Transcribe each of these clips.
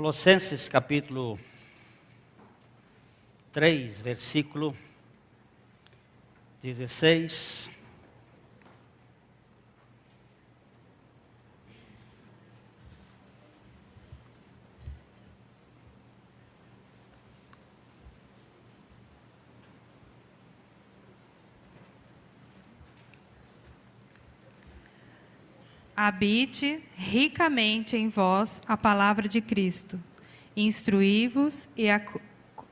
Colossenses capítulo 3, versículo 16. Habite ricamente em vós a palavra de Cristo. Instruí-vos e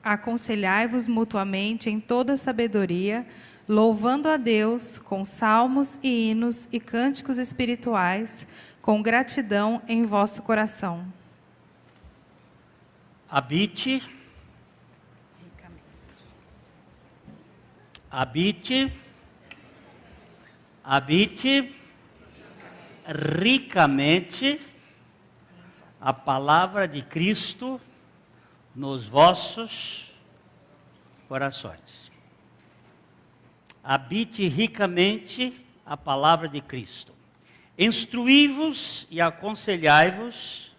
aconselhai-vos mutuamente em toda sabedoria, louvando a Deus com salmos e hinos e cânticos espirituais, com gratidão em vosso coração. Habite ricamente a palavra de Cristo nos vossos corações. Habite ricamente a palavra de Cristo. Instruí-vos e aconselhai-vos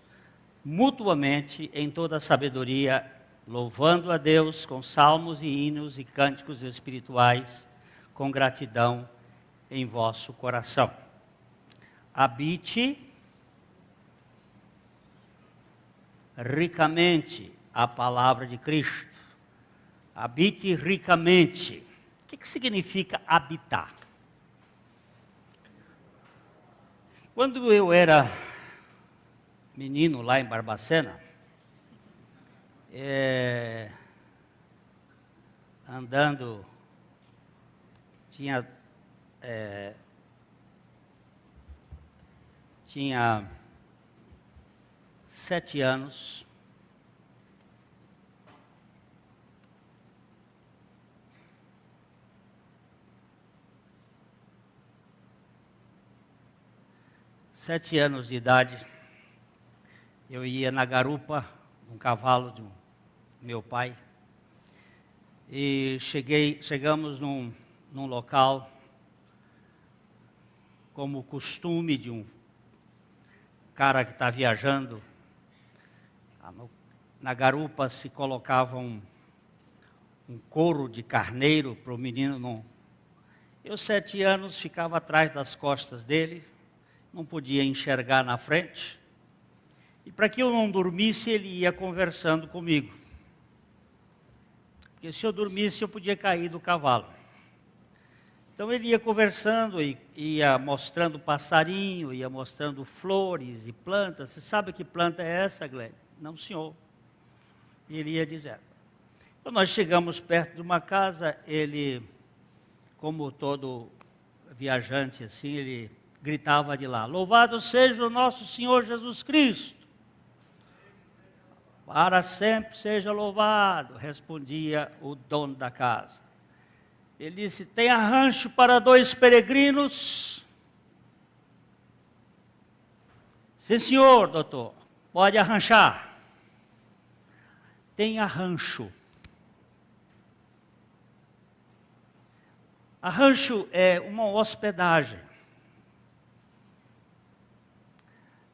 mutuamente em toda sabedoria, louvando a Deus com salmos e hinos e cânticos espirituais, com gratidão em vosso coração. Habite ricamente a palavra de Cristo. Habite ricamente. O que significa habitar? Quando eu era menino lá em Barbacena, andando, tinha 7 anos. Sete anos de idade, eu ia na garupa, um cavalo do meu pai, e chegamos num local, como costume de um cara que está viajando. Na garupa se colocava um couro de carneiro para o menino não. Eu, 7 anos, ficava atrás das costas dele, não podia enxergar na frente. E para que eu não dormisse, ele ia conversando comigo. Porque se eu dormisse, eu podia cair do cavalo. Então ele ia conversando e ia mostrando passarinho, ia mostrando flores e plantas. Você sabe que planta é essa, Glenn? Não, senhor. E ele ia dizendo. Então nós chegamos perto de uma casa, ele, como todo viajante assim, ele gritava de lá: louvado seja o nosso Senhor Jesus Cristo. Para sempre seja louvado, respondia o dono da casa. Ele disse: tem arranjo para 2 peregrinos? Sim, senhor, doutor, pode arranchar. Tem arranjo. Arranjo é uma hospedagem.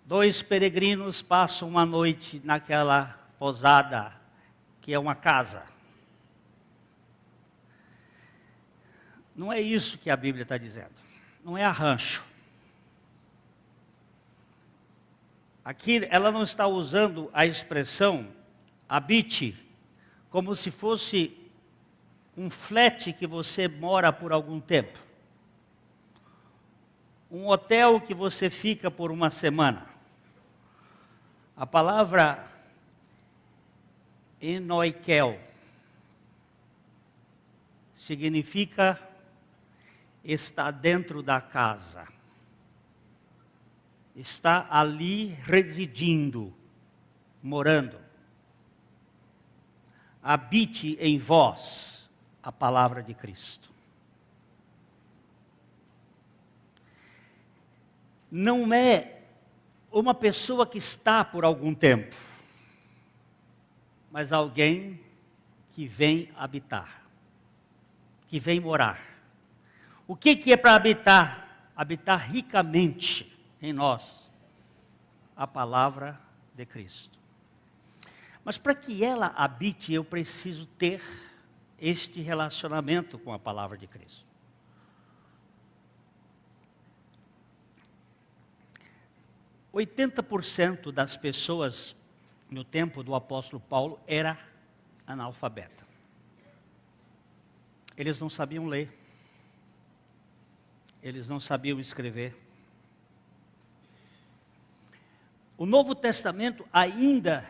2 peregrinos passam uma noite naquela posada, que é uma casa. Não é isso que a Bíblia está dizendo. Não é arranjo. Aqui ela não está usando a expressão habite como se fosse um flat que você mora por algum tempo. Um hotel que você fica por uma semana. A palavra enoikel significa estar dentro da casa. Está ali residindo, morando. Habite em vós a palavra de Cristo. Não é uma pessoa que está por algum tempo, mas alguém que vem habitar, que vem morar. O que é para habitar? Habitar ricamente em nós a palavra de Cristo. Mas para que ela habite, eu preciso ter este relacionamento com a palavra de Cristo. – 80% das pessoas no tempo do apóstolo Paulo era analfabeta. Eles não sabiam ler. Eles não sabiam escrever. O Novo Testamento ainda,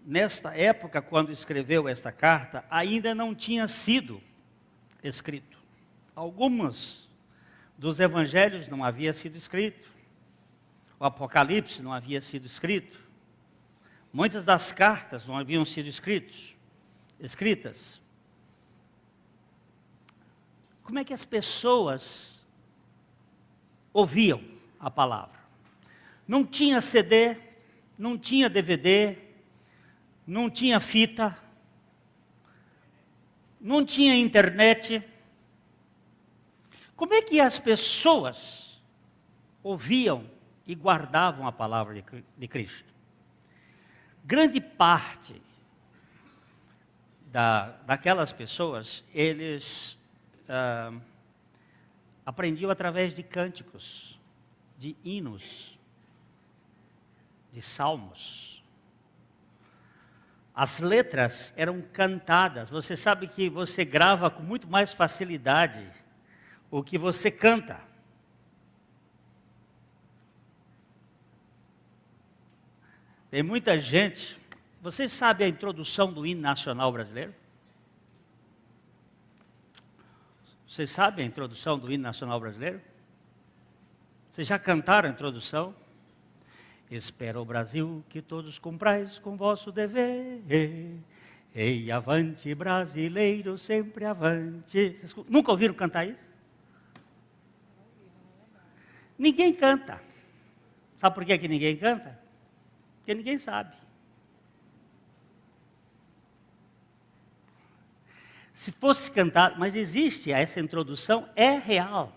nesta época, quando escreveu esta carta, ainda não tinha sido escrito. Alguns dos evangelhos não havia sido escrito. O Apocalipse não havia sido escrito. Muitas das cartas não haviam sido escritas. Como é que as pessoas ouviam a palavra? Não tinha CD, não tinha DVD, não tinha fita, não tinha internet. Como é que as pessoas ouviam e guardavam a palavra de Cristo? Grande parte daquelas pessoas, eles aprendiam através de cânticos, de hinos, de salmos. As letras eram cantadas. Você sabe que você grava com muito mais facilidade o que você canta. Tem muita gente. Vocês sabem a introdução do hino nacional brasileiro? Vocês sabem a introdução do hino nacional brasileiro? Vocês já cantaram a introdução? Espera o Brasil que todos cumprais com vosso dever. Ei, avante brasileiro, sempre avante. Vocês nunca ouviram cantar isso? Ninguém canta. Sabe por que ninguém canta? Porque ninguém sabe. Se fosse cantado, mas existe essa introdução, é real.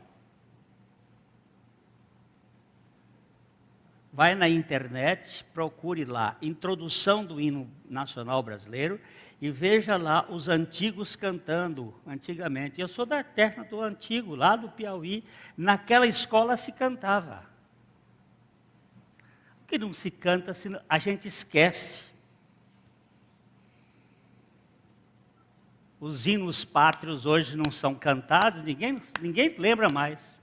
Vai na internet, procure lá, introdução do hino nacional brasileiro, e veja lá os antigos cantando, antigamente. Eu sou da terra do antigo, lá do Piauí, naquela escola se cantava. O que não se canta, a gente esquece. Os hinos pátrios hoje não são cantados, ninguém lembra mais.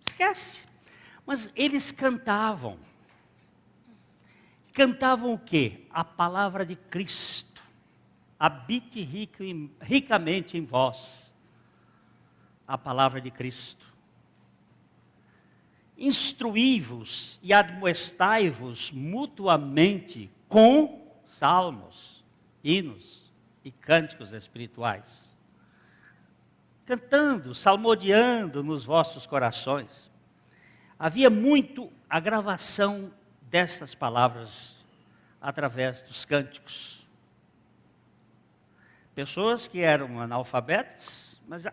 Esquece. Mas eles cantavam. Cantavam o quê? A palavra de Cristo. Habite ricamente em vós a palavra de Cristo. Instruí-vos e admoestai-vos mutuamente com salmos, hinos e cânticos espirituais. Cantando, salmodiando nos vossos corações. Havia muito a gravação destas palavras através dos cânticos. Pessoas que eram analfabetas, mas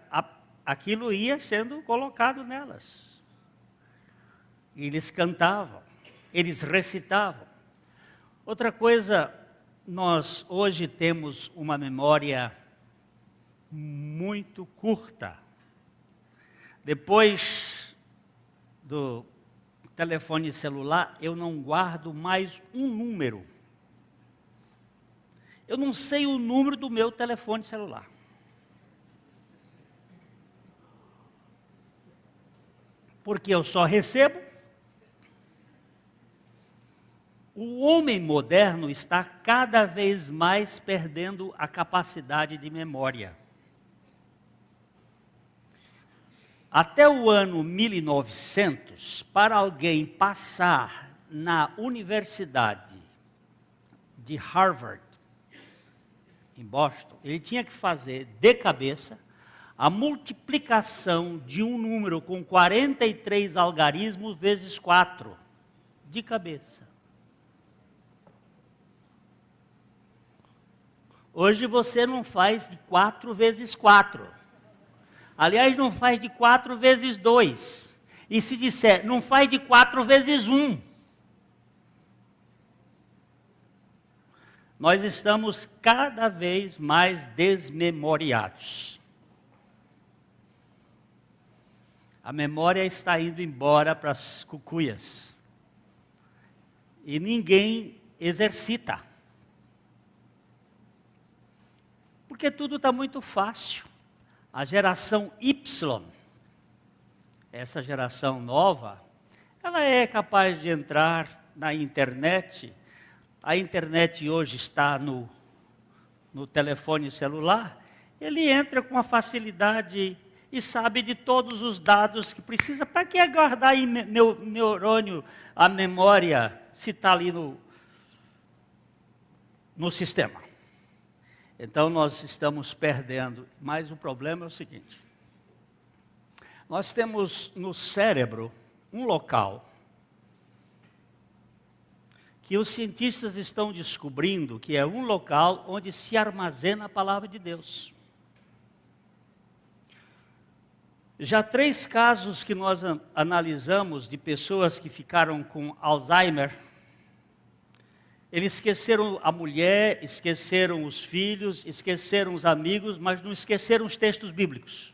aquilo ia sendo colocado nelas. Eles cantavam, eles recitavam. Outra coisa, nós hoje temos uma memória muito curta. Depois do telefone celular, eu não guardo mais um número. Eu não sei o número do meu telefone celular. Porque eu só recebo. O homem moderno está cada vez mais perdendo a capacidade de memória. Até o ano 1900, para alguém passar na Universidade de Harvard, em Boston, ele tinha que fazer de cabeça a multiplicação de um número com 43 algarismos vezes 4, de cabeça. Hoje você não faz de 4 vezes 4. Aliás, não faz de 4 vezes 2. E se disser, não faz de 4 vezes 1. nós estamos cada vez mais desmemoriados. A memória está indo embora para as cucuias. E ninguém exercita. Porque tudo está muito fácil. A geração Y, essa geração nova, ela é capaz de entrar na internet. A internet hoje está no telefone celular. Ele entra com uma facilidade e sabe de todos os dados que precisa. Para que guardar em neurônio a memória se está ali no sistema? Então nós estamos perdendo. Mas o problema é o seguinte: nós temos no cérebro um local que os cientistas estão descobrindo que é um local onde se armazena a palavra de Deus. Já 3 casos que nós analisamos de pessoas que ficaram com Alzheimer, eles esqueceram a mulher, esqueceram os filhos, esqueceram os amigos, mas não esqueceram os textos bíblicos.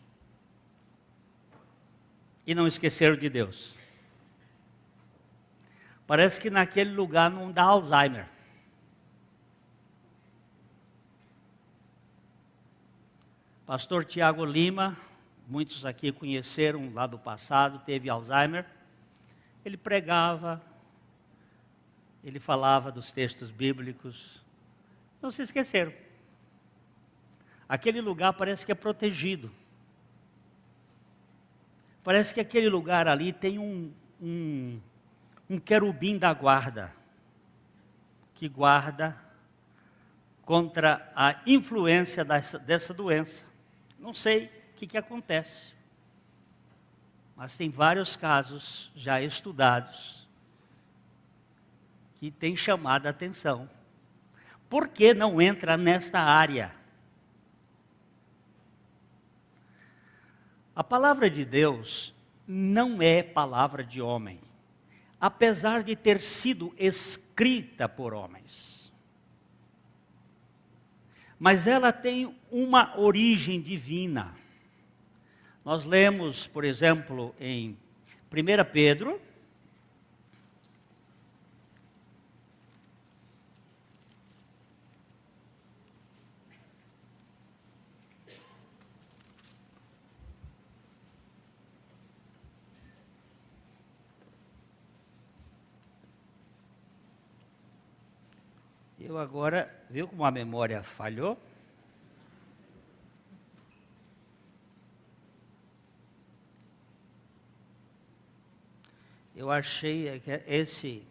E não esqueceram de Deus. Parece que naquele lugar não dá Alzheimer. Pastor Tiago Lima, muitos aqui conheceram lá do passado, teve Alzheimer. Ele pregava, ele falava dos textos bíblicos, não se esqueceram. Aquele lugar parece que é protegido. Parece que aquele lugar ali tem um querubim da guarda, que guarda contra a influência dessa doença. Não sei o que acontece, mas tem vários casos já estudados que têm chamado a atenção. Por que não entra nesta área? A palavra de Deus não é palavra de homem, apesar de ter sido escrita por homens. Mas ela tem uma origem divina. Nós lemos, por exemplo, em 1 Pedro, eu agora, viu como a memória falhou? Eu achei que esse...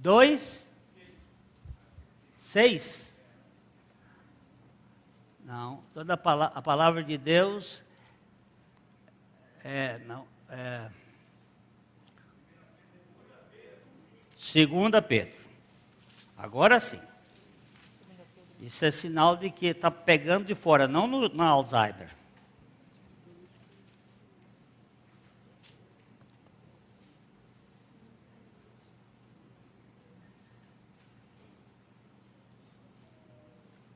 2:6. Não, toda a palavra de Deus não, 2 Pedro. Agora sim. Isso é sinal de que está pegando de fora, não no Alzheimer.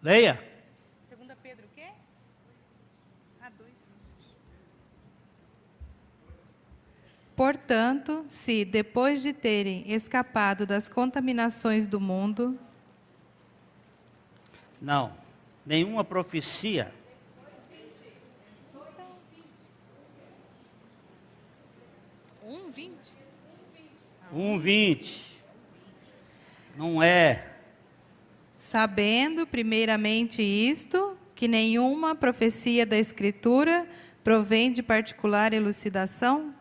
Leia. 2 Pedro o quê? 2. Portanto, se depois de terem escapado das contaminações do mundo... Não, nenhuma profecia. 1:20. 1:20. Não é. Sabendo, primeiramente, isto, que nenhuma profecia da Escritura provém de particular elucidação?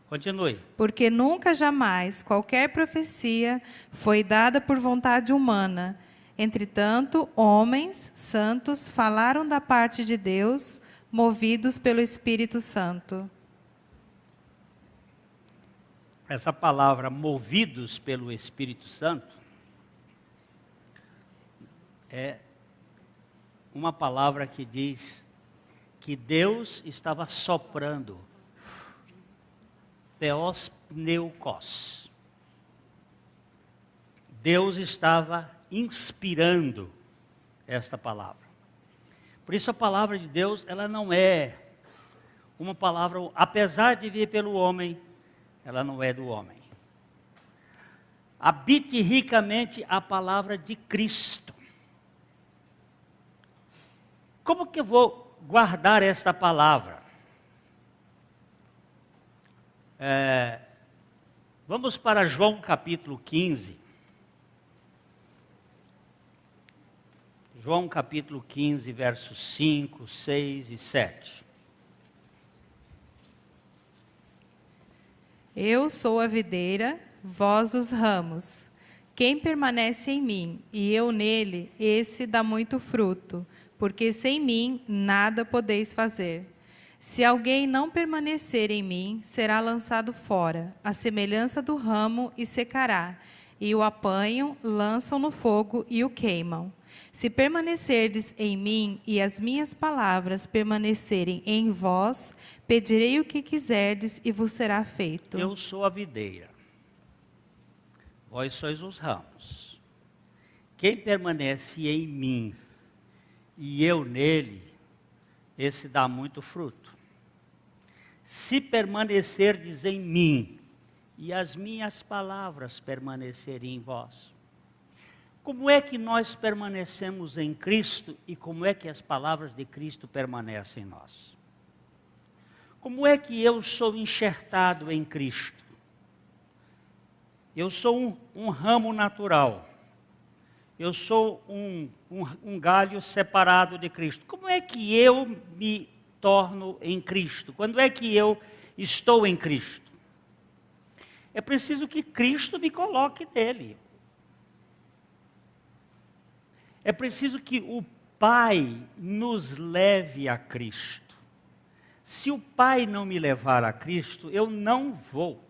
Continue. Porque nunca jamais qualquer profecia foi dada por vontade humana. Entretanto, homens santos falaram da parte de Deus, movidos pelo Espírito Santo. Essa palavra, movidos pelo Espírito Santo, é uma palavra que diz que Deus estava soprando Theos pneukos. Deus estava inspirando esta palavra. Por isso a palavra de Deus, ela não é uma palavra, apesar de vir pelo homem, ela não é do homem. Habite ricamente a palavra de Cristo. Como que eu vou guardar esta palavra? Vamos para João capítulo 15. João capítulo 15, versos 5, 6 e 7. Eu sou a videira, vós os ramos. Quem permanece em mim e eu nele, esse dá muito fruto, porque sem mim nada podeis fazer. Se alguém não permanecer em mim, será lançado fora, à semelhança do ramo, e secará. E o apanham, lançam no fogo e o queimam. Se permanecerdes em mim e as minhas palavras permanecerem em vós, pedirei o que quiserdes e vos será feito. Eu sou a videira, vós sois os ramos. Quem permanece em mim e eu nele, esse dá muito fruto. Se permanecerdes em mim e as minhas palavras permanecerem em vós. Como é que nós permanecemos em Cristo e como é que as palavras de Cristo permanecem em nós? Como é que eu sou enxertado em Cristo? Eu sou um ramo natural. Eu sou um galho separado de Cristo. Como é que eu me torno em Cristo? Quando é que eu estou em Cristo? É preciso que Cristo me coloque nele. É preciso que o Pai nos leve a Cristo. Se o Pai não me levar a Cristo, eu não vou.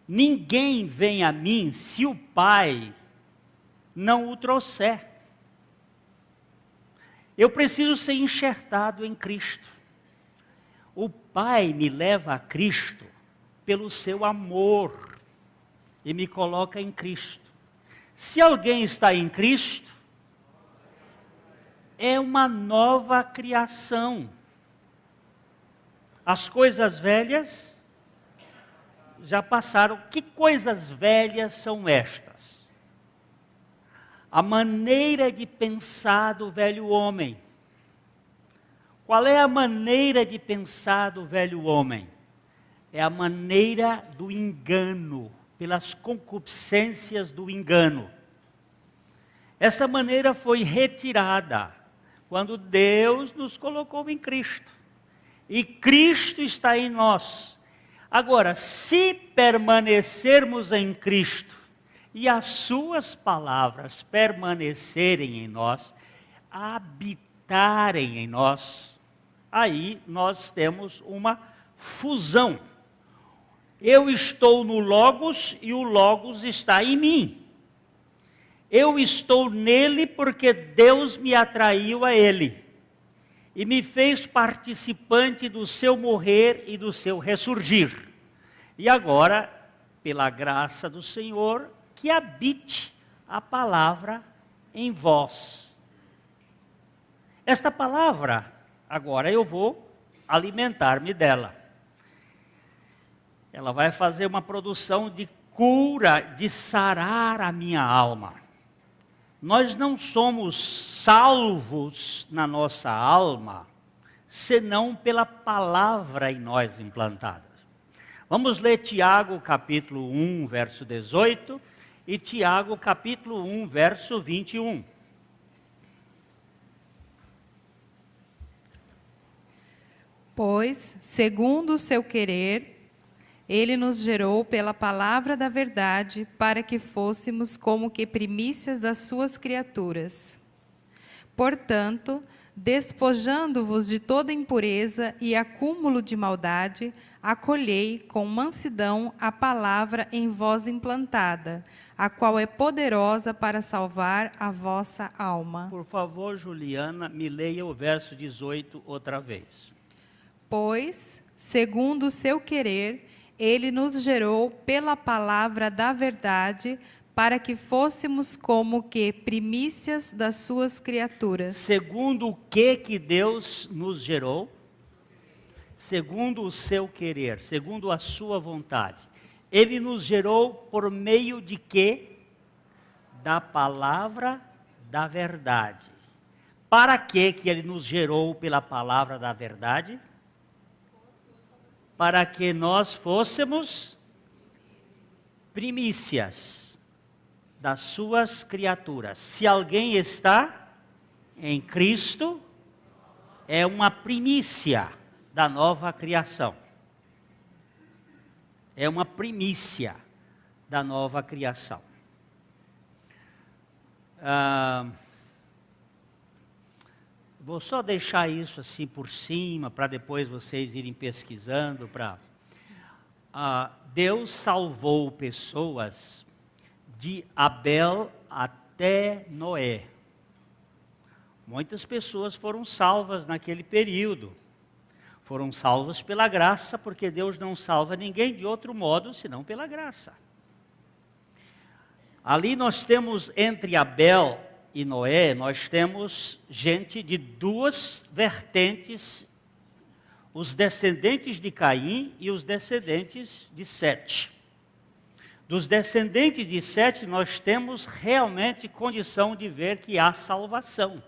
Ninguém vem a mim se o Pai não o trouxer. Eu preciso ser enxertado em Cristo. O Pai me leva a Cristo pelo seu amor e me coloca em Cristo. Se alguém está em Cristo, é uma nova criação. As coisas velhas já passaram. Que coisas velhas são estas? A maneira de pensar do velho homem. Qual é a maneira de pensar do velho homem? É a maneira do engano, pelas concupiscências do engano. Essa maneira foi retirada quando Deus nos colocou em Cristo. E Cristo está em nós. Agora, se permanecermos em Cristo e as suas palavras permanecerem em nós, habitarem em nós, aí nós temos uma fusão. Eu estou no Logos e o Logos está em mim. Eu estou nele porque Deus me atraiu a ele e me fez participante do seu morrer e do seu ressurgir. E agora, pela graça do Senhor, que habite a palavra em vós. Esta palavra, agora eu vou alimentar-me dela. Ela vai fazer uma produção de cura, de sarar a minha alma. Nós não somos salvos na nossa alma, senão pela palavra em nós implantada. Vamos ler Tiago capítulo 1, verso 18, e Tiago capítulo 1, verso 21. Pois, segundo o seu querer, ele nos gerou pela palavra da verdade, para que fôssemos como que primícias das suas criaturas. Portanto, despojando-vos de toda impureza e acúmulo de maldade, acolhei com mansidão a palavra em vós implantada, a qual é poderosa para salvar a vossa alma. Por favor, Juliana, me leia o verso 18 outra vez. Pois, segundo o seu querer, Ele nos gerou pela palavra da verdade, para que fôssemos como que primícias das suas criaturas. Segundo o que Deus nos gerou? Segundo o seu querer, segundo a sua vontade. Ele nos gerou por meio de quê? Da palavra da verdade. Para que ele nos gerou pela palavra da verdade? Para que nós fôssemos primícias das suas criaturas. Se alguém está em Cristo, é uma primícia da nova criação. É uma primícia da nova criação. Vou só deixar isso assim por cima, para depois vocês irem pesquisando. Deus salvou pessoas de Abel até Noé. Muitas pessoas foram salvas naquele período. Foram salvas pela graça, porque Deus não salva ninguém de outro modo, senão pela graça. Ali nós temos, entre Abel e Noé, nós temos gente de duas vertentes, os descendentes de Caim e os descendentes de Sete. Dos descendentes de Sete, nós temos realmente condição de ver que há salvação.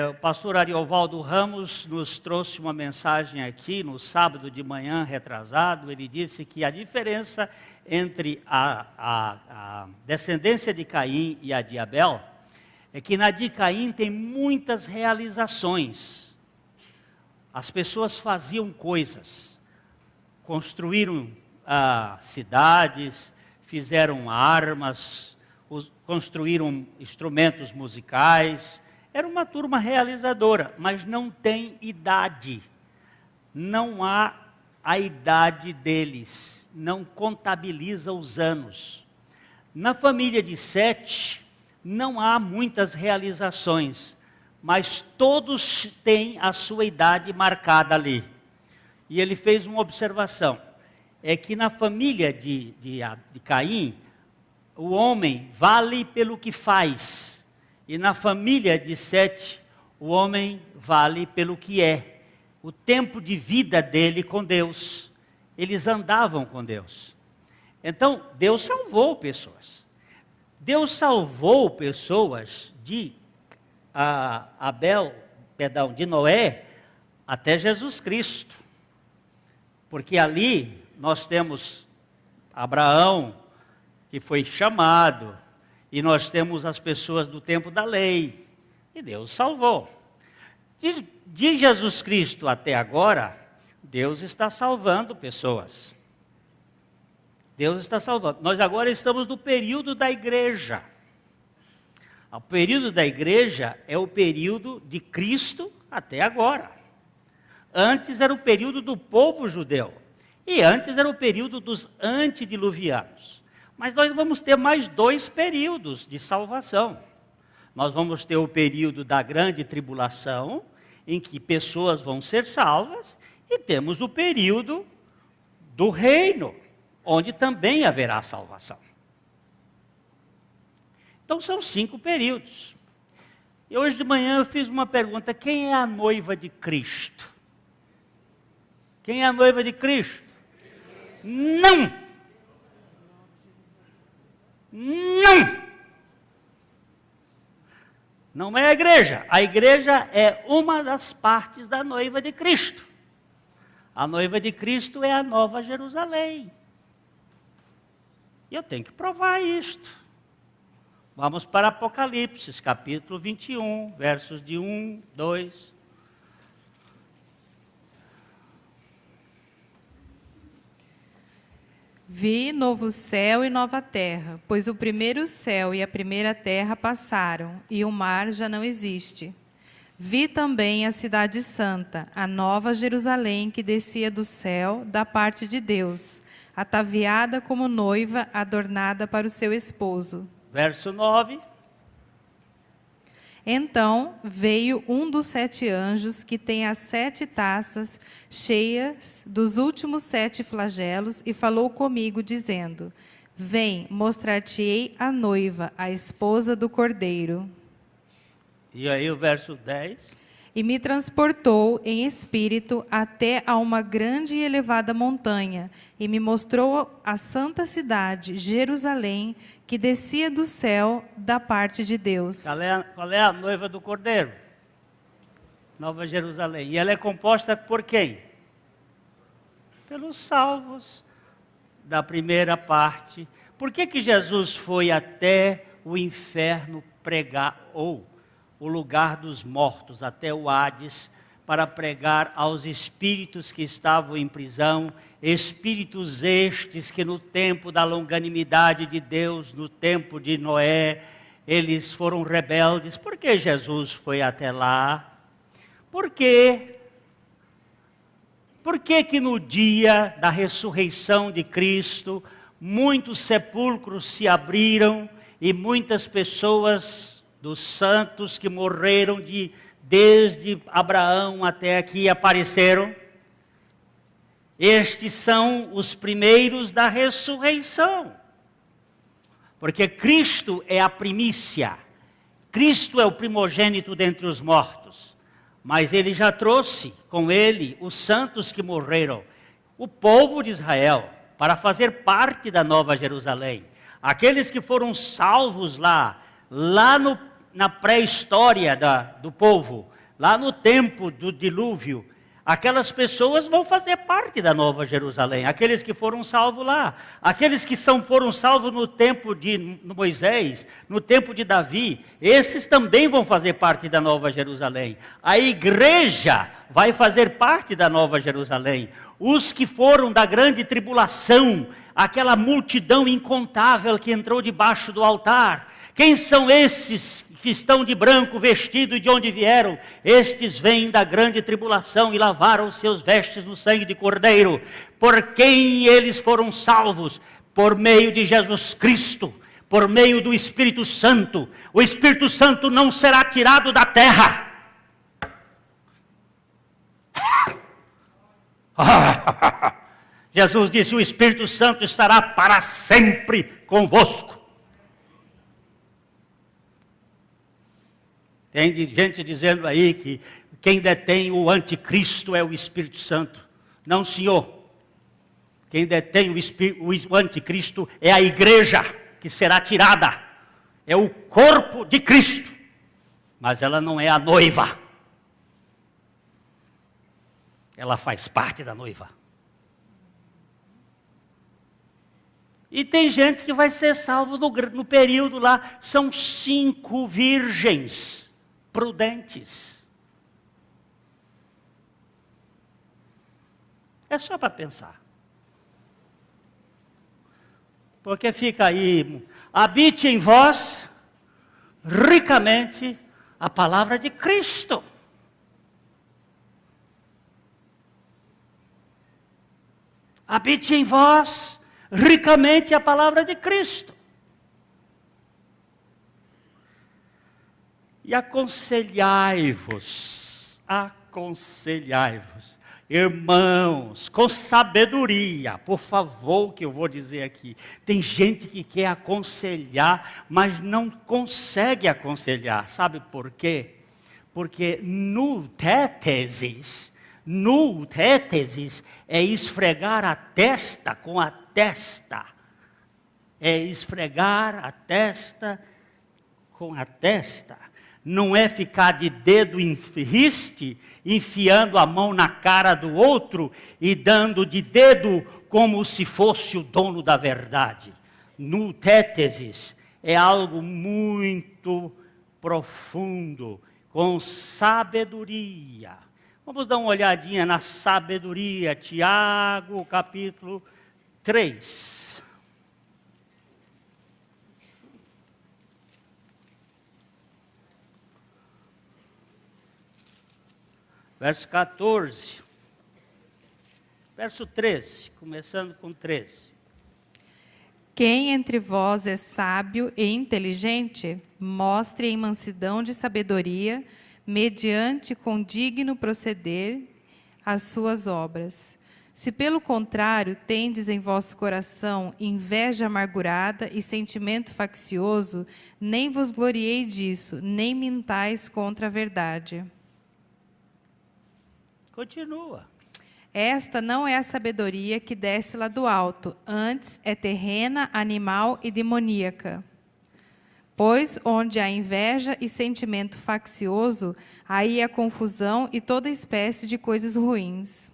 O pastor Ariovaldo Ramos nos trouxe uma mensagem aqui no sábado de manhã retrasado. Ele disse que a diferença entre a descendência de Caim e a de Abel é que na de Caim tem muitas realizações. As pessoas faziam coisas, construíram cidades, fizeram armas, construíram instrumentos musicais. Era uma turma realizadora, mas não tem idade. Não há a idade deles, não contabiliza os anos. Na família de Sete, não há muitas realizações, mas todos têm a sua idade marcada ali. E ele fez uma observação, é que na família de Caim, o homem vale pelo que faz. E na família de Sete, o homem vale pelo que é. O tempo de vida dele com Deus. Eles andavam com Deus. Então, Deus salvou pessoas. Deus salvou pessoas de de Noé até Jesus Cristo. Porque ali nós temos Abraão, que foi chamado, e nós temos as pessoas do tempo da lei, e Deus salvou. De Jesus Cristo até agora, Deus está salvando pessoas. Deus está salvando. Nós agora estamos no período da igreja. O período da igreja é o período de Cristo até agora. Antes era o período do povo judeu. E antes era o período dos antediluvianos. Mas nós vamos ter mais 2 períodos de salvação. Nós vamos ter o período da grande tribulação, em que pessoas vão ser salvas, e temos o período do reino, onde também haverá salvação. Então são 5 períodos. E hoje de manhã eu fiz uma pergunta: quem é a noiva de Cristo? Quem é a noiva de Cristo? Não! Não! Não é a igreja. A igreja é uma das partes da noiva de Cristo. A noiva de Cristo é a Nova Jerusalém. E eu tenho que provar isto. Vamos para Apocalipse, capítulo 21, versos de 1, 2. Vi novo céu e nova terra, pois o primeiro céu e a primeira terra passaram, e o mar já não existe. Vi também a cidade santa, a nova Jerusalém, que descia do céu, da parte de Deus, ataviada como noiva, adornada para o seu esposo. Verso 9. Então veio um dos 7 anjos, que tem as 7 taças cheias dos últimos 7 flagelos, e falou comigo, dizendo: Vem, mostrar-te-ei a noiva, a esposa do Cordeiro. E aí o verso 10. E me transportou em espírito até a uma grande e elevada montanha, e me mostrou a santa cidade, Jerusalém, que descia do céu da parte de Deus. Qual é a noiva do Cordeiro? Nova Jerusalém. E ela é composta por quem? Pelos salvos da primeira parte. Por que Jesus foi até o inferno pregar, ou o lugar dos mortos, até o Hades, para pregar aos espíritos que estavam em prisão, espíritos estes que no tempo da longanimidade de Deus, no tempo de Noé, eles foram rebeldes? Por que Jesus foi até lá? Por quê? Por que que no dia da ressurreição de Cristo, muitos sepulcros se abriram e muitas pessoas dos santos que morreram desde Abraão até aqui apareceram? Estes são os primeiros da ressurreição. Porque Cristo é a primícia. Cristo é o primogênito dentre os mortos. Mas Ele já trouxe com Ele os santos que morreram. O povo de Israel, para fazer parte da Nova Jerusalém. Aqueles que foram salvos lá na pré-história do povo, lá no tempo do dilúvio, aquelas pessoas vão fazer parte da Nova Jerusalém, aqueles que foram salvos lá, aqueles que foram salvos no tempo de Moisés, no tempo de Davi, esses também vão fazer parte da Nova Jerusalém. A igreja vai fazer parte da Nova Jerusalém. Os que foram da grande tribulação, aquela multidão incontável que entrou debaixo do altar, quem são esses que estão de branco vestido e de onde vieram? Estes vêm da grande tribulação e lavaram seus vestes no sangue de Cordeiro. Por quem eles foram salvos? Por meio de Jesus Cristo, por meio do Espírito Santo. O Espírito Santo não será tirado da terra. Jesus disse: o Espírito Santo estará para sempre convosco. Tem gente dizendo aí que quem detém o anticristo é o Espírito Santo. Não, senhor. Quem detém o anticristo é a igreja, que será tirada. É o corpo de Cristo. Mas ela não é a noiva. Ela faz parte da noiva. E tem gente que vai ser salvo no período lá. São 5 virgens prudentes. É só para pensar. Porque fica aí: habite em vós ricamente a palavra de Cristo. Habite em vós ricamente a palavra de Cristo. E aconselhai-vos, irmãos, com sabedoria. Por favor, o que eu vou dizer aqui. Tem gente que quer aconselhar, mas não consegue aconselhar. Sabe por quê? Porque nutétesis é esfregar a testa com a testa. É esfregar a testa com a testa. Não é ficar de dedo em riste, enfiando a mão na cara do outro e dando de dedo como se fosse o dono da verdade. Nutétesis é algo muito profundo, com sabedoria. Vamos dar uma olhadinha na sabedoria. Tiago, capítulo 3. Verso 14, verso 13, começando com 13. Quem entre vós é sábio e inteligente, mostre em mansidão de sabedoria, mediante condigno proceder, as suas obras. Se, pelo contrário, tendes em vosso coração inveja amargurada e sentimento faccioso, nem vos gloriei disso, nem mintais contra a verdade. Continua. Esta não é a sabedoria que desce lá do alto, antes é terrena, animal e demoníaca. Pois onde há inveja e sentimento faccioso, aí há confusão e toda espécie de coisas ruins.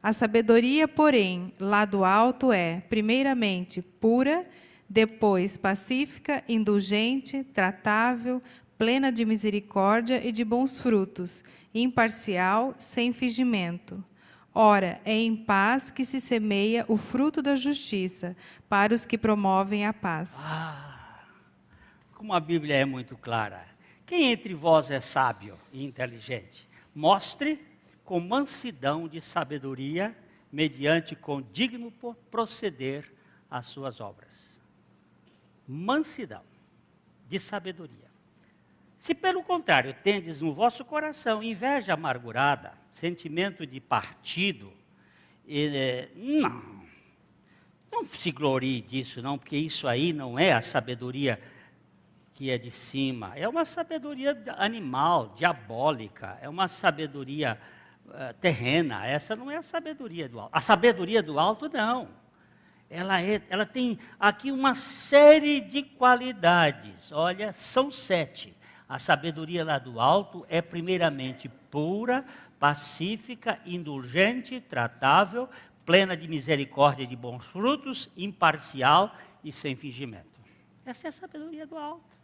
A sabedoria, porém, lá do alto é, primeiramente, pura, depois pacífica, indulgente, tratável, plena de misericórdia e de bons frutos, imparcial, sem fingimento. Ora, é em paz que se semeia o fruto da justiça, para os que promovem a paz. Como a Bíblia é muito clara. Quem entre vós é sábio e inteligente? Mostre com mansidão de sabedoria, mediante condigno proceder as suas obras. Mansidão de sabedoria. Se pelo contrário tendes no vosso coração inveja amargurada, sentimento de partido, não se glorie disso não, porque isso aí não é a sabedoria que é de cima, é uma sabedoria animal, diabólica, é uma sabedoria terrena, essa não é a sabedoria do alto. A sabedoria do alto não. Ela tem aqui uma série de qualidades, olha, são 7. A sabedoria lá do alto é primeiramente pura, pacífica, indulgente, tratável, plena de misericórdia e de bons frutos, imparcial e sem fingimento. Essa é a sabedoria do alto.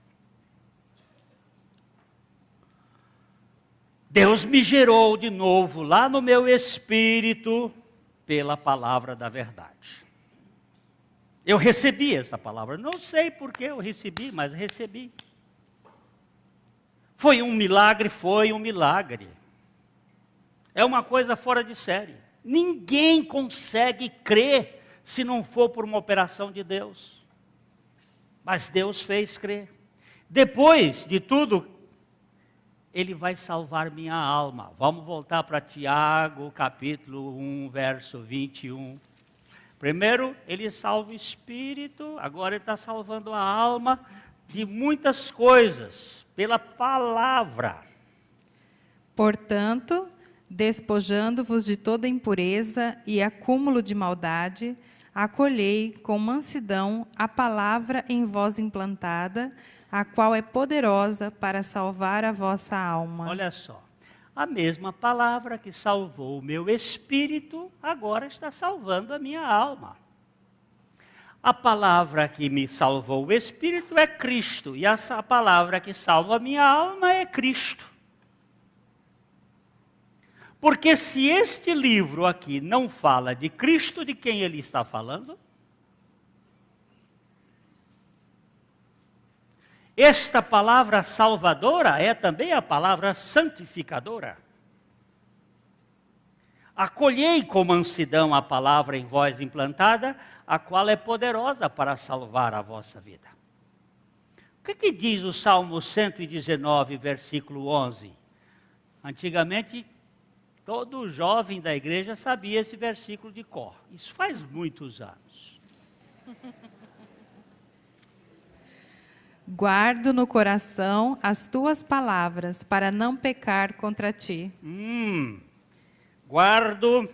Deus me gerou de novo lá no meu espírito pela palavra da verdade. Eu recebi essa palavra, não sei por que eu recebi, mas recebi. Foi um milagre, foi um milagre. É uma coisa fora de série. Ninguém consegue crer se não for por uma operação de Deus. Mas Deus fez crer. Depois de tudo, Ele vai salvar minha alma. Vamos voltar para Tiago, capítulo 1, verso 21. Primeiro, Ele salva o espírito, agora Ele está salvando a alma de muitas coisas, pela palavra. Portanto, despojando-vos de toda impureza e acúmulo de maldade, acolhei com mansidão a palavra em vós implantada, a qual é poderosa para salvar a vossa alma. Olha só, a mesma palavra que salvou o meu espírito, agora está salvando a minha alma. A palavra que me salvou o espírito é Cristo, e essa palavra que salva a minha alma é Cristo. Porque se este livro aqui não fala de Cristo, de quem ele está falando? Esta palavra salvadora é também a palavra santificadora. Acolhei com mansidão a palavra em vós implantada, a qual é poderosa para salvar a vossa vida. O que diz o Salmo 119, versículo 11? Antigamente, todo jovem da igreja sabia esse versículo de cor. Isso faz muitos anos. Guardo no coração as tuas palavras, para não pecar contra ti. Guardo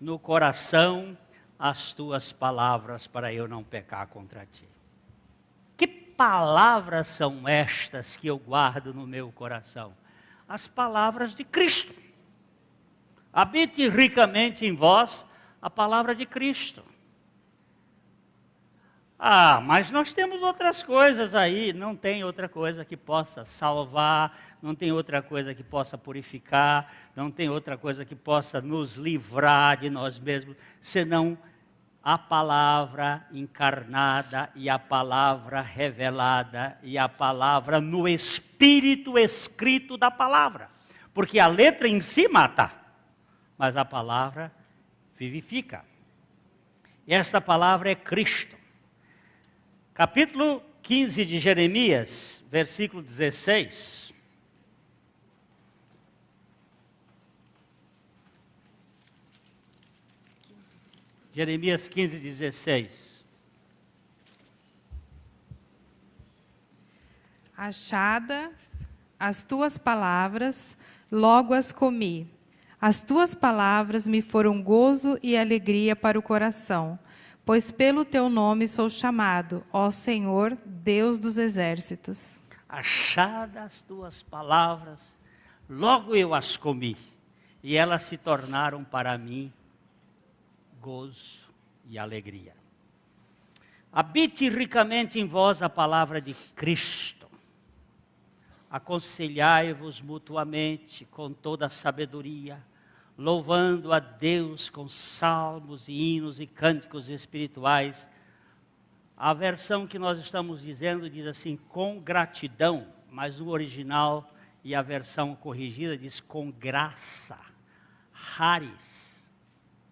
no coração as tuas palavras, para eu não pecar contra ti. Que palavras são estas que eu guardo no meu coração? As palavras de Cristo. Habite ricamente em vós a palavra de Cristo. Mas nós temos outras coisas aí, não tem outra coisa que possa salvar, não tem outra coisa que possa purificar, não tem outra coisa que possa nos livrar de nós mesmos, senão a palavra encarnada e a palavra revelada e a palavra no espírito escrito da palavra. Porque a letra em si mata, mas a palavra vivifica. E esta palavra é Cristo. Capítulo 15 de Jeremias, versículo 16. Jeremias 15, 16. Achadas as tuas palavras, logo as comi. As tuas palavras me foram gozo e alegria para o coração, pois pelo teu nome sou chamado, ó Senhor, Deus dos exércitos. Achadas as tuas palavras, logo eu as comi, e elas se tornaram para mim gozo e alegria. Habite ricamente em vós a palavra de Cristo. Aconselhai-vos mutuamente com toda a sabedoria, louvando a Deus com salmos e hinos e cânticos espirituais. A versão que nós estamos dizendo diz assim, com gratidão, mas no original e a versão corrigida diz com graça, charis.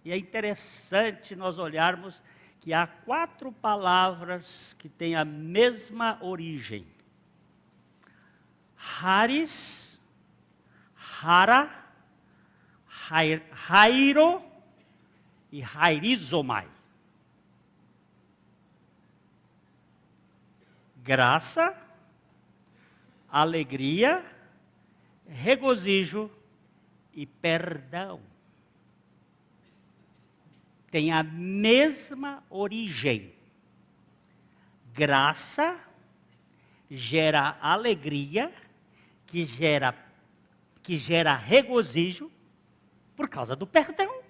E é interessante nós olharmos que há 4 palavras que têm a mesma origem. Charis, chara, chairo e chairizomai. Graça, alegria, regozijo e perdão. Tem a mesma origem. Graça gera alegria, que gera regozijo por causa do perdão.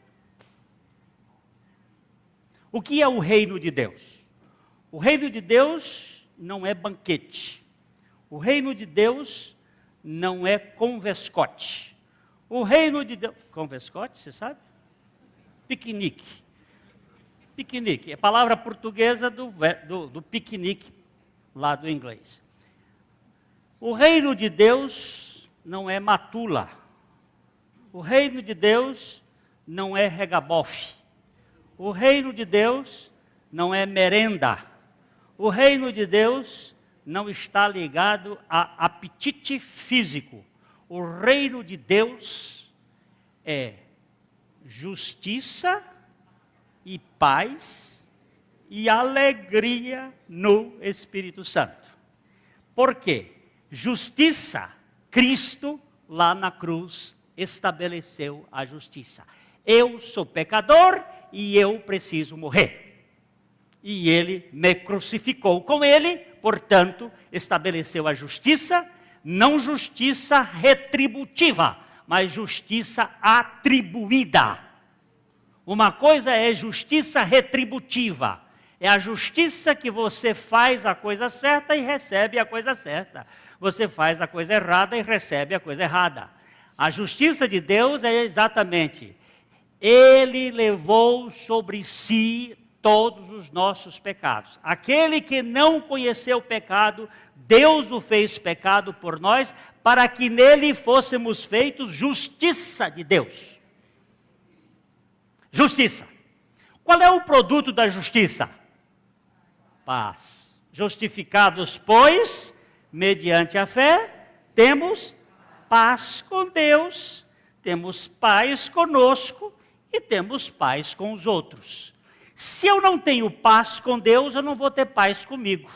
O que é o reino de Deus? O reino de Deus não é banquete. O reino de Deus não é convescote. O reino de Deus... Convescote, você sabe? Piquenique. Piquenique, é a palavra portuguesa do piquenique, lá do inglês. O reino de Deus não é matula. O reino de Deus não é regabofe. O reino de Deus não é merenda. O reino de Deus não está ligado a apetite físico. O reino de Deus é justiça e paz e alegria no Espírito Santo. Por quê? Justiça, Cristo lá na cruz estabeleceu a justiça. Eu sou pecador e eu preciso morrer. E ele me crucificou com ele, portanto, estabeleceu a justiça, não justiça retributiva, mas justiça atribuída. Uma coisa é justiça retributiva, é a justiça que você faz a coisa certa e recebe a coisa certa. Você faz a coisa errada e recebe a coisa errada. A justiça de Deus é exatamente, Ele levou sobre si todos os nossos pecados. Aquele que não conheceu o pecado, Deus o fez pecado por nós, para que nele fôssemos feitos justiça de Deus. Justiça. Qual é o produto da justiça? Paz. Justificados, pois, mediante a fé, temos paz com Deus, temos paz conosco e temos paz com os outros. Se eu não tenho paz com Deus, eu não vou ter paz comigo.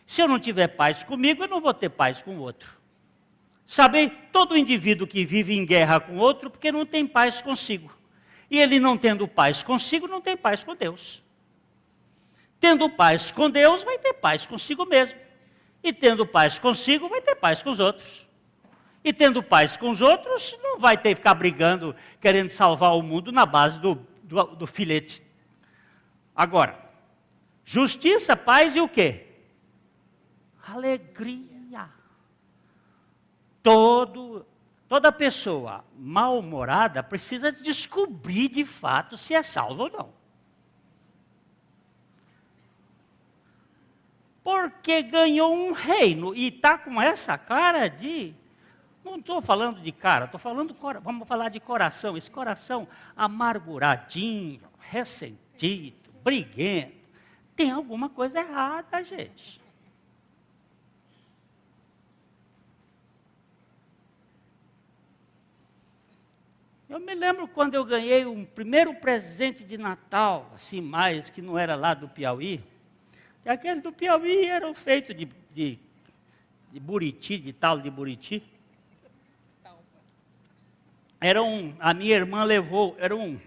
Se eu não tiver paz comigo, eu não vou ter paz com o outro. Sabe, todo indivíduo que vive em guerra com o outro, porque não tem paz consigo. E ele não tendo paz consigo, não tem paz com Deus. Tendo paz com Deus, vai ter paz consigo mesmo. E tendo paz consigo, vai ter paz com os outros. E tendo paz com os outros, não vai ter que ficar brigando, querendo salvar o mundo na base do filete. Agora, justiça, paz e o quê? Alegria. Toda pessoa mal-humorada precisa descobrir de fato se é salvo ou não. Porque ganhou um reino e está com essa cara de... Não estou falando de cara, estou falando... Vamos falar de coração. Esse coração amarguradinho, ressentido, briguento. tem alguma coisa errada, gente. Eu me lembro quando eu ganhei um primeiro presente de Natal, assim mais, que não era lá do Piauí. E aqueles do Piauí eram feitos de buriti, de talo de buriti. A minha irmã levou, era um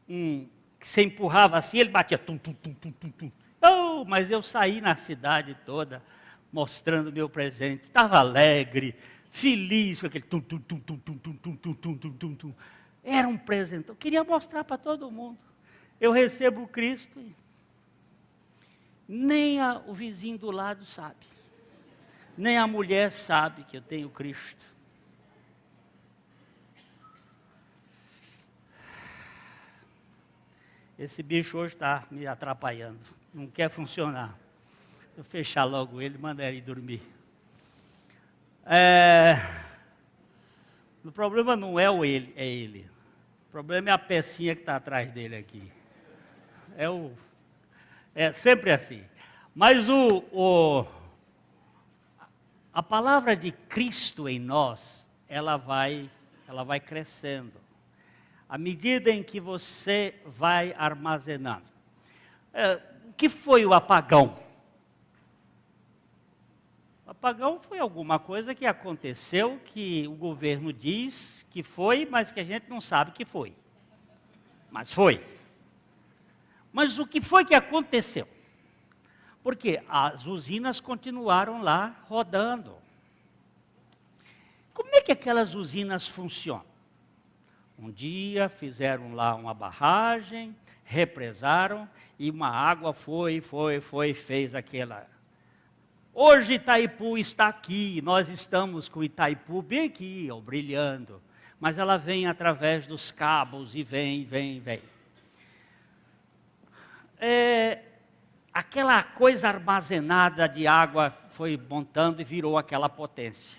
que você empurrava assim, ele batia tum, tum, tum, tum, tum, tum. Oh, mas eu saí na cidade toda mostrando meu presente, estava alegre, feliz com aquele tum, tum, tum, tum, tum, tum, tum, tum, tum, tum, tum, tum. Era um presente, eu queria mostrar para todo mundo. Eu recebo o Cristo e nem o vizinho do lado sabe, nem a mulher sabe que eu tenho Cristo. Esse bicho hoje está me atrapalhando, não quer funcionar. Eu fechar logo ele, mandar ele dormir. O problema não é ele, é ele. O problema é a pecinha que está atrás dele aqui. É sempre assim. Mas a palavra de Cristo em nós, ela vai crescendo. À medida em que você vai armazenando. O que foi o apagão? O apagão foi alguma coisa que aconteceu, que o governo diz que foi, mas que a gente não sabe que foi. Mas foi. Mas o que foi que aconteceu? Porque as usinas continuaram lá rodando. Como é que aquelas usinas funcionam? Um dia fizeram lá uma barragem, represaram e uma água fez aquela. Hoje Itaipu está aqui, nós estamos com Itaipu bem aqui, ó, brilhando. Mas ela vem através dos cabos e vem. Aquela coisa armazenada de água foi montando e virou aquela potência.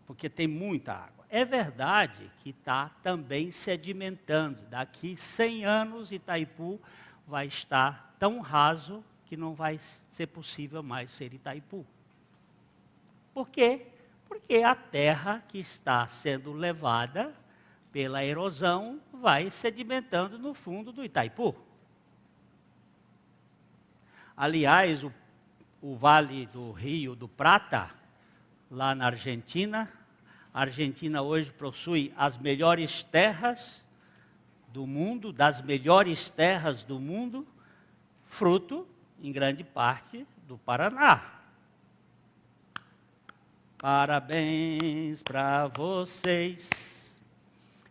Porque tem muita água. É verdade que está também sedimentando. Daqui 100 anos Itaipu vai estar tão raso que não vai ser possível mais ser Itaipu. Por quê? Porque a terra que está sendo levada pela erosão vai sedimentando no fundo do Itaipu. Aliás, o Vale do Rio do Prata, lá na Argentina, a Argentina hoje possui as melhores terras do mundo, das melhores terras do mundo, fruto, em grande parte, do Paraná. Parabéns para vocês.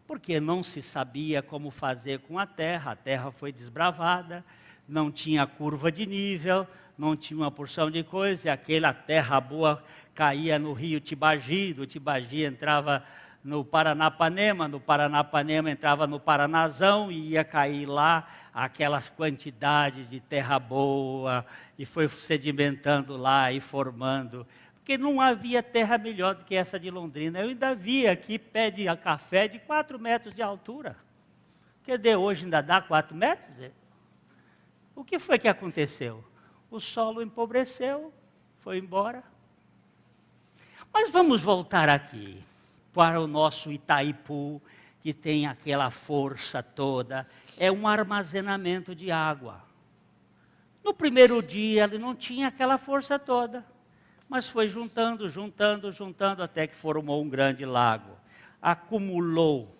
Porque não se sabia como fazer com a terra foi desbravada, não tinha curva de nível, não tinha uma porção de coisa, e aquela terra boa caía no rio Tibagi, do Tibagi entrava no Paranapanema, do Paranapanema entrava no Paranazão e ia cair lá aquelas quantidades de terra boa, e foi sedimentando lá e formando, porque não havia terra melhor do que essa de Londrina. Eu ainda vi aqui pé de café de 4 metros de altura. Quer dizer, hoje ainda dá 4 metros? O que foi que aconteceu? O solo empobreceu, foi embora. Mas vamos voltar aqui para o nosso Itaipu, que tem aquela força toda. É um armazenamento de água. No primeiro dia ele não tinha aquela força toda, mas foi juntando, até que formou um grande lago. Acumulou.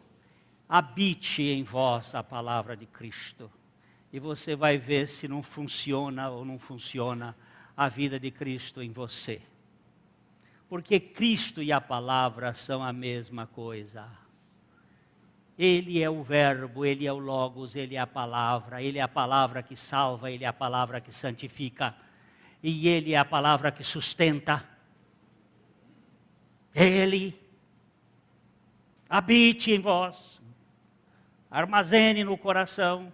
Habite em vós a palavra de Cristo. E você vai ver se não funciona ou não funciona a vida de Cristo em você. Porque Cristo e a palavra são a mesma coisa. Ele é o verbo, ele é o logos, ele é a palavra que salva, ele é a palavra que santifica, e ele é a palavra que sustenta. Ele habite em vós, armazene no coração,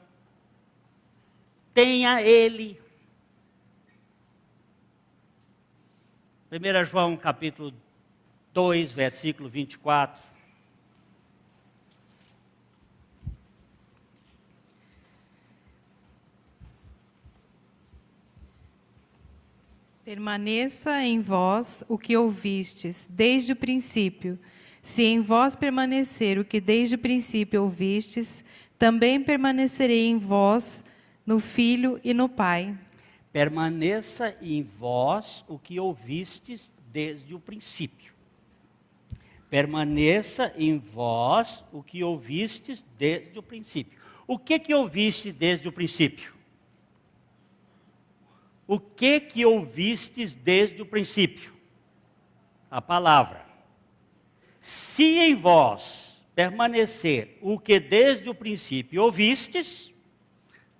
tenha ele. 1 João capítulo 2, versículo 24. Permaneça em vós o que ouvistes desde o princípio. Se em vós permanecer o que desde o princípio ouvistes, também permanecerei em vós, no Filho e no Pai. Permaneça em vós o que ouvistes desde o princípio. Permaneça em vós o que ouvistes desde o princípio. O que ouviste desde o princípio? O que ouvistes desde o princípio? A palavra. Se em vós permanecer o que desde o princípio ouvistes,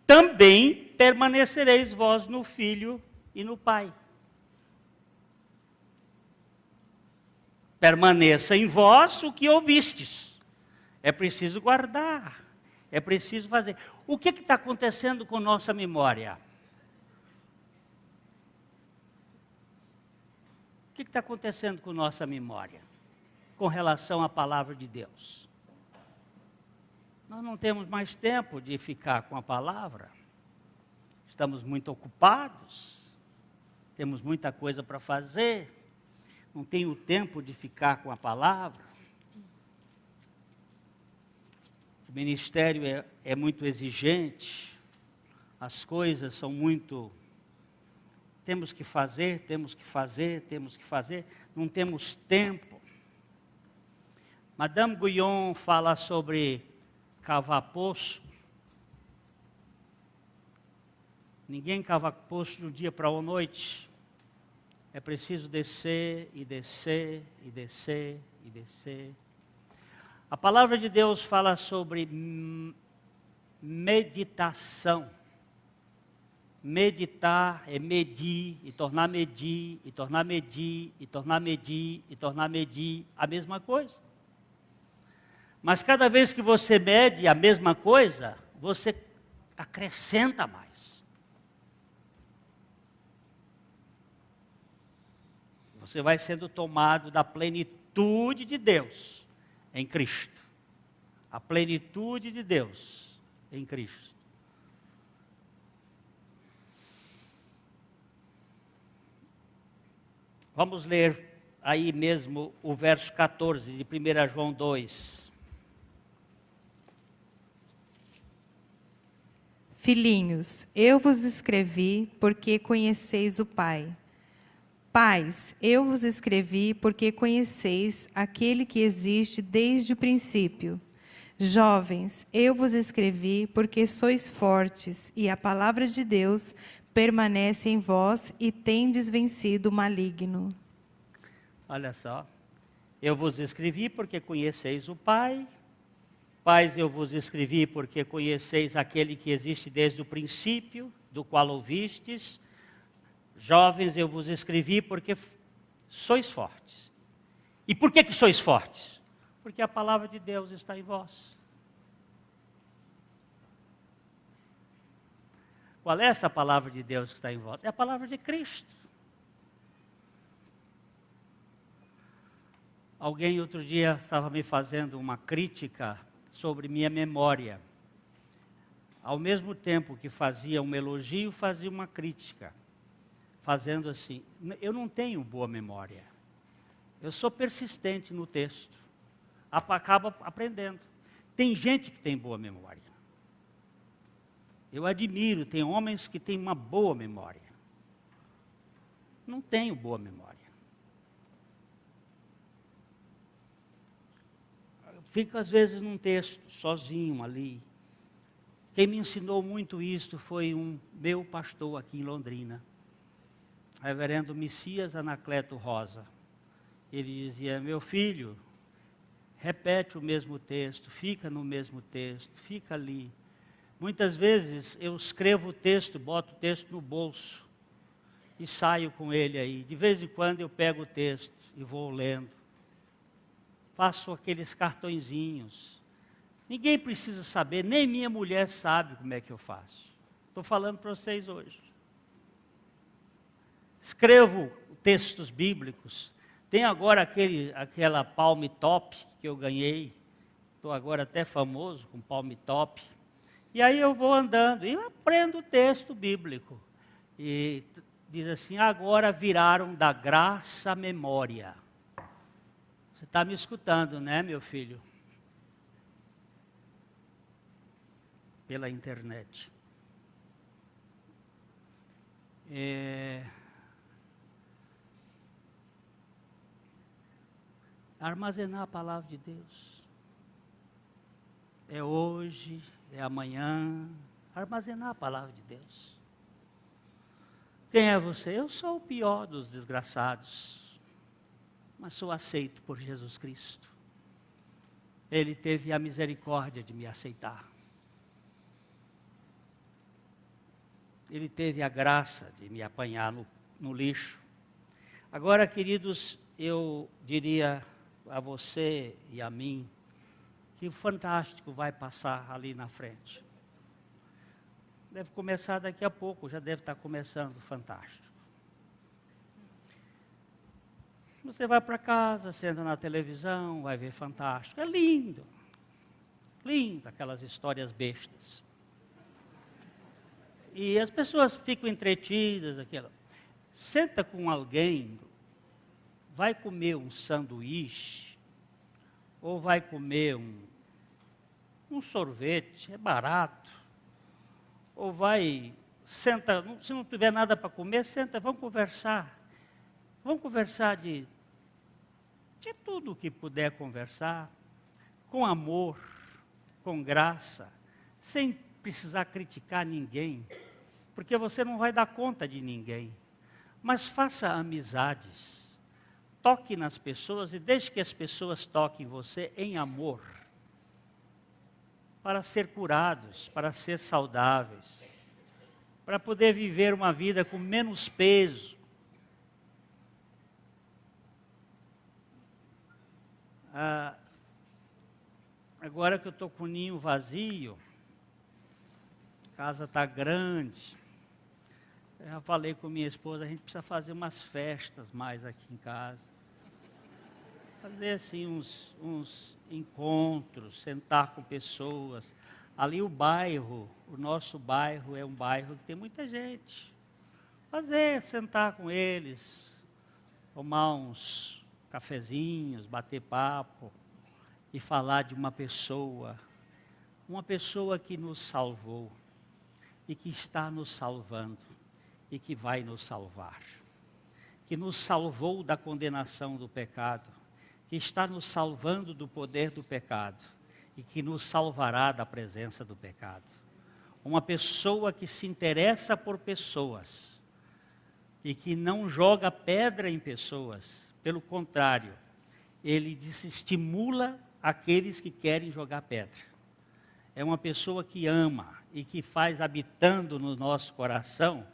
também permanecereis vós no Filho e no Pai. Permaneça em vós o que ouvistes. É preciso guardar, é preciso fazer. O que está acontecendo com nossa memória? O que está acontecendo com nossa memória com relação à palavra de Deus? Nós não temos mais tempo de ficar com a palavra. Estamos muito ocupados, temos muita coisa para fazer, não tenho tempo de ficar com a palavra. O ministério é muito exigente, as coisas são muito... Temos que fazer, não temos tempo. Madame Guyon fala sobre cavar poço. Ninguém cava poço de um dia para a noite. É preciso descer e descer e descer e descer. A palavra de Deus fala sobre meditação. Meditar é medir, e tornar a medir, e tornar a medir, e tornar a medir, e tornar a medir, a mesma coisa. Mas cada vez que você mede a mesma coisa, você acrescenta mais. Você vai sendo tomado da plenitude de Deus em Cristo. A plenitude de Deus em Cristo. Vamos ler aí mesmo o verso 14 de 1 João 2. Filhinhos, eu vos escrevi porque conheceis o Pai. Pais, eu vos escrevi porque conheceis aquele que existe desde o princípio. Jovens, eu vos escrevi porque sois fortes e a palavra de Deus permanece em vós e tendes vencido o maligno. Olha só, eu vos escrevi porque conheceis o Pai. Pais, eu vos escrevi porque conheceis aquele que existe desde o princípio, do qual ouvistes. Jovens, eu vos escrevi porque sois fortes. E por que sois fortes? Porque a palavra de Deus está em vós. Qual é essa palavra de Deus que está em vós? É a palavra de Cristo. Alguém outro dia estava me fazendo uma crítica sobre minha memória. Ao mesmo tempo que fazia um elogio, fazia uma crítica. Fazendo assim, eu não tenho boa memória. Eu sou persistente no texto. Acaba aprendendo. Tem gente que tem boa memória. Eu admiro, tem homens que têm uma boa memória. Não tenho boa memória. Eu fico às vezes num texto, sozinho ali. Quem me ensinou muito isso foi um meu pastor aqui em Londrina, reverendo Messias Anacleto Rosa. Ele dizia, meu filho, repete o mesmo texto, fica no mesmo texto, fica ali. Muitas vezes eu escrevo o texto, boto o texto no bolso e saio com ele aí. De vez em quando eu pego o texto e vou lendo. Faço aqueles cartõezinhos. Ninguém precisa saber, nem minha mulher sabe como é que eu faço. Estou falando para vocês hoje. Escrevo textos bíblicos. Tem agora aquela Palm Top que eu ganhei. Estou agora até famoso com Palm Top. E aí eu vou andando e aprendo o texto bíblico. E diz assim, agora viraram da graça à memória. Você está me escutando, né, meu filho? Pela internet. Armazenar a palavra de Deus. É hoje, é amanhã. Armazenar a palavra de Deus. Quem é você? Eu sou o pior dos desgraçados, mas sou aceito por Jesus Cristo. Ele teve a misericórdia de me aceitar. Ele teve a graça de me apanhar no lixo. Agora, queridos, eu diria a você e a mim que o fantástico vai passar ali na frente. Deve começar daqui a pouco, já deve estar começando o fantástico. Você vai para casa, senta na televisão, vai ver fantástico. É lindo. Lindo, aquelas histórias bestas. E as pessoas ficam entretidas, aquilo. Senta com alguém, vai comer um sanduíche, ou vai comer um sorvete, é barato. Ou vai, senta, se não tiver nada para comer, senta, vamos conversar. Vamos conversar de tudo o que puder conversar, com amor, com graça, sem precisar criticar ninguém, porque você não vai dar conta de ninguém. Mas faça amizades, toque nas pessoas e deixe que as pessoas toquem você em amor, para ser curados, para ser saudáveis, para poder viver uma vida com menos peso. Agora que eu estou com o ninho vazio, a casa está grande, eu já falei com minha esposa, a gente precisa fazer umas festas mais aqui em casa. Fazer assim uns encontros, sentar com pessoas. Ali o bairro, o nosso bairro é um bairro que tem muita gente. Sentar com eles, tomar uns cafezinhos, bater papo e falar de uma pessoa que nos salvou e que está nos salvando e que vai nos salvar, que nos salvou da condenação do pecado, que está nos salvando do poder do pecado e que nos salvará da presença do pecado. Uma pessoa que se interessa por pessoas e que não joga pedra em pessoas, pelo contrário, ele desestimula aqueles que querem jogar pedra. É uma pessoa que ama e que faz habitando no nosso coração,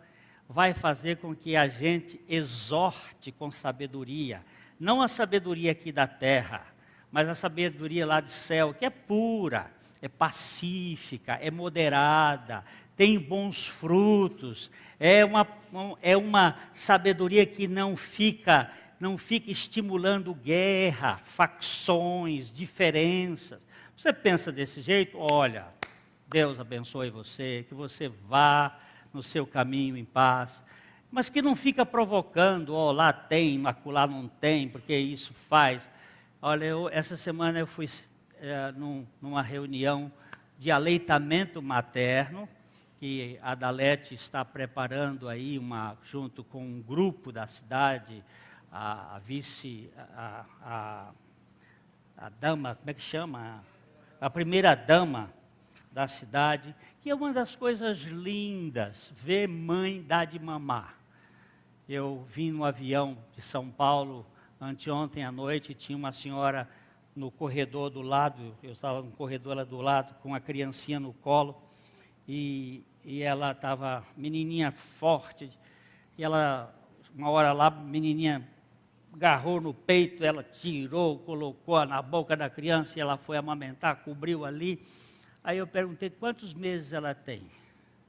vai fazer com que a gente exorte com sabedoria, não a sabedoria aqui da terra, mas a sabedoria lá do céu, que é pura, é pacífica, é moderada, tem bons frutos, é uma sabedoria que não fica estimulando guerra, facções, diferenças. Você pensa desse jeito? Olha, Deus abençoe você, que você vá no seu caminho em paz, mas que não fica provocando, lá tem, acolá não tem, porque isso faz. Olha, essa semana eu fui numa reunião de aleitamento materno, que a Dalete está preparando aí, junto com um grupo da cidade, a dama, como é que chama? A primeira dama da cidade, que é uma das coisas lindas, ver mãe dar de mamar. Eu vim no avião de São Paulo, anteontem à noite, tinha uma senhora no corredor do lado, eu estava no corredor lá do lado, com a criancinha no colo, e ela estava, menininha forte, e ela, uma hora lá, menininha agarrou no peito, ela tirou, colocou na boca da criança, e ela foi amamentar, cobriu ali. Aí eu perguntei quantos meses ela tem.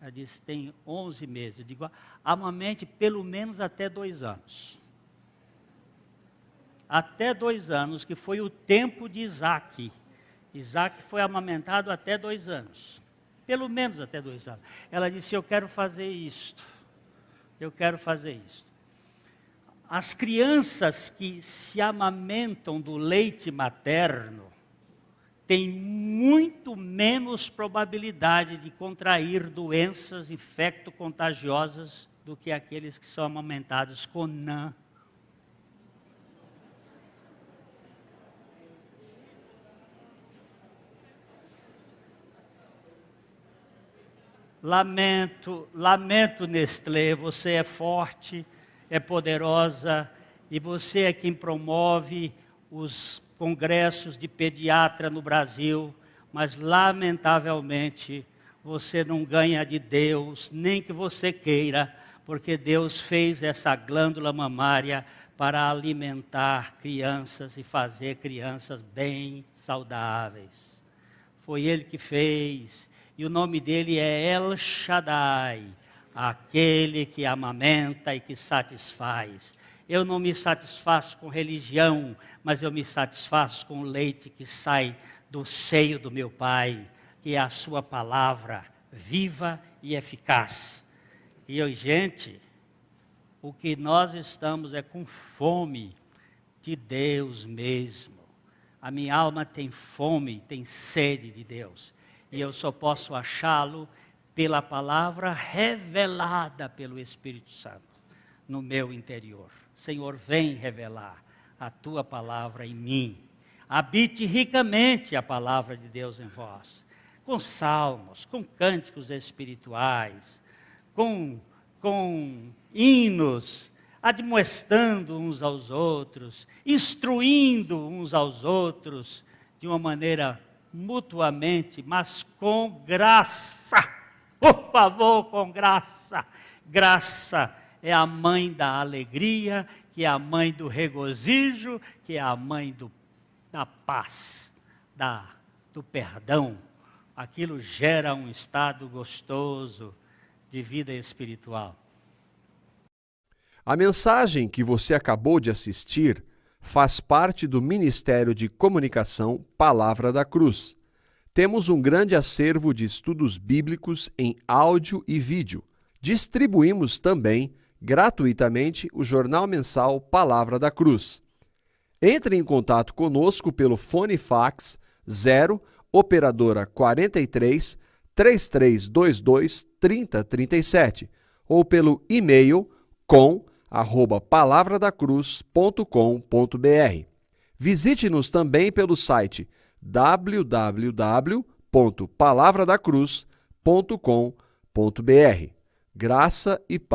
Ela disse, tem 11 meses. Eu digo, amamente pelo menos até 2 anos. Até 2 anos, que foi o tempo de Isaac. Isaac foi amamentado até 2 anos. Pelo menos até 2 anos. Ela disse, eu quero fazer isto. Eu quero fazer isso. As crianças que se amamentam do leite materno têm muito menos probabilidade de contrair doenças infecto-contagiosas do que aqueles que são amamentados com NAN. Lamento, Nestlé, você é forte, é poderosa, e você é quem promove os congressos de pediatra no Brasil, mas lamentavelmente você não ganha de Deus, nem que você queira, porque Deus fez essa glândula mamária para alimentar crianças e fazer crianças bem saudáveis. Foi Ele que fez. E o nome dele é El Shaddai, aquele que amamenta e que satisfaz. Eu não me satisfaço com religião, mas eu me satisfaço com o leite que sai do seio do meu Pai, que é a sua palavra, viva e eficaz. E eu, gente, o que nós estamos é com fome de Deus mesmo. A minha alma tem fome, tem sede de Deus. E eu só posso achá-lo pela palavra revelada pelo Espírito Santo no meu interior. Senhor, vem revelar a tua palavra em mim. Habite ricamente a palavra de Deus em vós. Com salmos, com cânticos espirituais, com hinos, admoestando uns aos outros, instruindo uns aos outros de uma maneira mutuamente, mas com graça. Por favor, com graça. Graça é a mãe da alegria, que é a mãe do regozijo, que é a mãe da paz, do perdão. Aquilo gera um estado gostoso de vida espiritual. A mensagem que você acabou de assistir faz parte do Ministério de Comunicação Palavra da Cruz. Temos um grande acervo de estudos bíblicos em áudio e vídeo. Distribuímos também, gratuitamente, o jornal mensal Palavra da Cruz. Entre em contato conosco pelo fone fax 0 operadora 43 3322 3037 ou pelo e-mail com@palavradacruz.com.br. Visite-nos também pelo site www.palavradacruz.com.br. Graça e paz.